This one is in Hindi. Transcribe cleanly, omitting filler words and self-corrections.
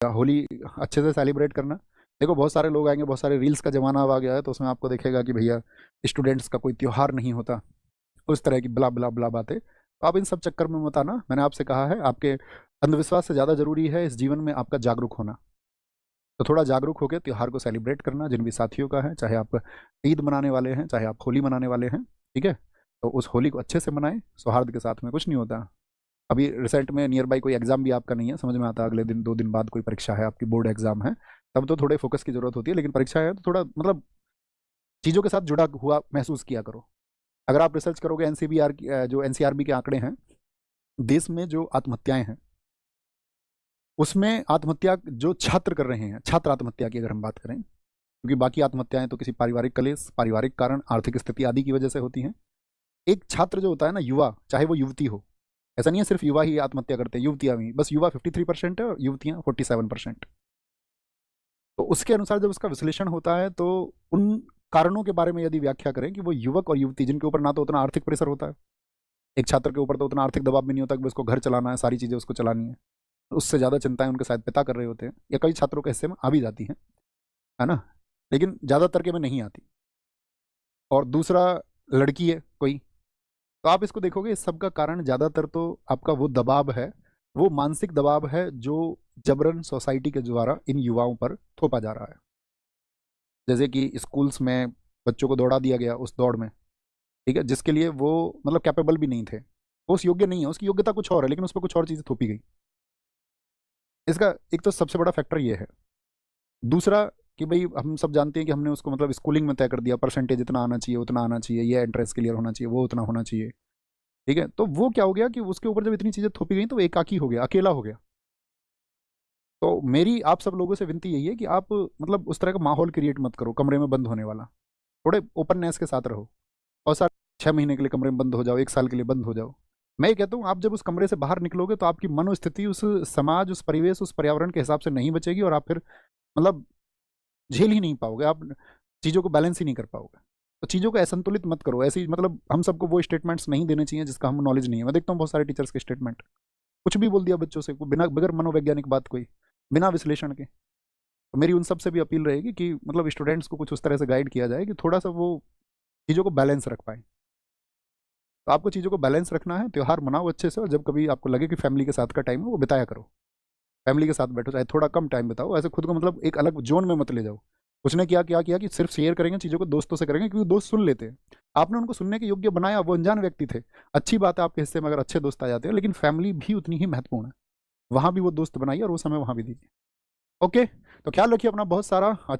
होली अच्छे से सेलिब्रेट करना। देखो बहुत सारे लोग आएंगे, बहुत सारे रील्स का जमाना अब आ गया है, तो उसमें आपको देखेगा कि भैया स्टूडेंट्स का कोई त्योहार नहीं होता, उस तरह की ब्ला ब्ला ब्ला बातें। तो आप इन सब चक्कर में मत आना। मैंने आपसे कहा है, आपके अंधविश्वास से ज़्यादा जरूरी है इस जीवन में आपका जागरूक होना। तो थोड़ा जागरूक होकर त्योहार को सेलिब्रेट करना, जिन भी साथियों का है, चाहे आप ईद मनाने वाले हैं, चाहे आप होली मनाने वाले हैं, ठीक है। तो उस होली को अच्छे से मनाएं, सौहार्द के साथ में। कुछ नहीं होता। अभी रिसेंट में नियर बाई कोई एग्जाम भी आपका नहीं है, समझ में आता है, अगले दिन 2 दिन बाद कोई परीक्षा है, आपकी बोर्ड एग्जाम है, तब तो थोड़े फोकस की जरूरत होती है। लेकिन परीक्षा है तो थोड़ा मतलब चीज़ों के साथ जुड़ा हुआ महसूस किया करो। अगर आप रिसर्च करोगे एनसीबीआर की जो एनसीआरबी के आंकड़े हैं, देश में जो आत्महत्याएं हैं उसमें आत्महत्या जो छात्र कर रहे हैं, छात्र आत्महत्या की अगर हम बात करें, क्योंकि बाकी आत्महत्याएं तो किसी पारिवारिक कलेश, पारिवारिक कारण, आर्थिक स्थिति आदि की वजह से होती हैं। एक छात्र जो होता है ना, युवा, चाहे वो युवती हो, ऐसा नहीं है सिर्फ युवा ही आत्महत्या करते हैं, युवतियां भी, बस युवा 53% है और युवतियां 47%। तो उसके अनुसार जब उसका विश्लेषण होता है तो उन कारणों के बारे में यदि व्याख्या करें कि वो युवक और युवती जिनके ऊपर ना तो उतना आर्थिक प्रेशर होता है, एक छात्र के ऊपर तो उतना आर्थिक दबाव भी नहीं होता कि उसको घर चलाना है, सारी चीज़ें उसको चलानी है, उससे ज़्यादा चिंताएं उनके शायद पिता कर रहे होते हैं, या कई छात्रों के हिस्से में आ भी जाती हैं, है ना, लेकिन ज़्यादातर के में नहीं आती। और दूसरा, लड़की है कोई, तो आप इसको देखोगे इस सब का कारण ज़्यादातर तो आपका वो दबाव है, वो मानसिक दबाव है जो जबरन सोसाइटी के द्वारा इन युवाओं पर थोपा जा रहा है। जैसे कि स्कूल्स में बच्चों को दौड़ा दिया गया उस दौड़ में, ठीक है, जिसके लिए वो मतलब कैपेबल भी नहीं थे, वो उस योग्य नहीं है, उसकी योग्यता कुछ और है, लेकिन उस पर कुछ और चीज़ें थोपी गई। इसका एक तो सबसे बड़ा फैक्टर ये है। दूसरा कि भाई हम सब जानते हैं कि हमने उसको मतलब स्कूलिंग में तय कर दिया, परसेंटेज इतना आना चाहिए, उतना आना चाहिए, ये एंट्रेंस क्लियर होना चाहिए, वो उतना होना चाहिए, ठीक है। तो वो क्या हो गया कि उसके ऊपर जब इतनी चीज़ें थोपी गई तो वो एकाकी हो गया, अकेला हो गया। तो मेरी आप सब लोगों से विनती यही है कि आप मतलब उस तरह का माहौल क्रिएट मत करो कमरे में बंद होने वाला। थोड़े ओपननेस के साथ रहो। और सर 6 महीने के लिए कमरे में बंद हो जाओ, 1 साल के लिए बंद हो जाओ। मैं ये कहता हूँ आप जब उस कमरे से बाहर निकलोगे तो आपकी मनोस्थिति उस समाज, उस परिवेश, उस पर्यावरण के हिसाब से नहीं बचेगी, और आप फिर मतलब झेल ही नहीं पाओगे, आप चीज़ों को बैलेंस ही नहीं कर पाओगे। तो चीज़ों को असंतुलित मत करो। ऐसे ही मतलब हम सबको वो स्टेटमेंट्स नहीं देने चाहिए जिसका हम नॉलेज नहीं है। मैं देखता हूँ बहुत सारे टीचर्स के स्टेटमेंट, कुछ भी बोल दिया बच्चों से, बिना बगैर मनोवैज्ञानिक बात, कोई बिना विश्लेषण के। तो मेरी उन सब से भी अपील रहेगी कि मतलब स्टूडेंट्स को कुछ उस तरह से गाइड किया जाए कि थोड़ा सा वो चीज़ों को बैलेंस रख पाए। तो आपको चीज़ों को बैलेंस रखना है, त्यौहार मनाओ अच्छे से, और जब कभी आपको लगे कि फैमिली के साथ का टाइम है वो बिताया करो। फैमिली के साथ बैठो, चाहे थोड़ा कम टाइम बिताओ, ऐसे खुद को मतलब एक अलग जोन में मत ले जाओ। उसने क्या क्या किया कि सिर्फ शेयर करेंगे चीज़ों को, दोस्तों से करेंगे क्योंकि दोस्त सुन लेते हैं। आपने उनको सुनने के योग्य बनाया, वो अनजान व्यक्ति थे, अच्छी बात है, आपके हिस्से में अगर अच्छे दोस्त आ जाते हैं, लेकिन फैमिली भी उतनी ही महत्वपूर्ण है। वहाँ भी वो दोस्त बनाइए और वो समय वहाँ भी दीजिए। ओके, तो ख्याल रखिए अपना बहुत सारा। अच्छा।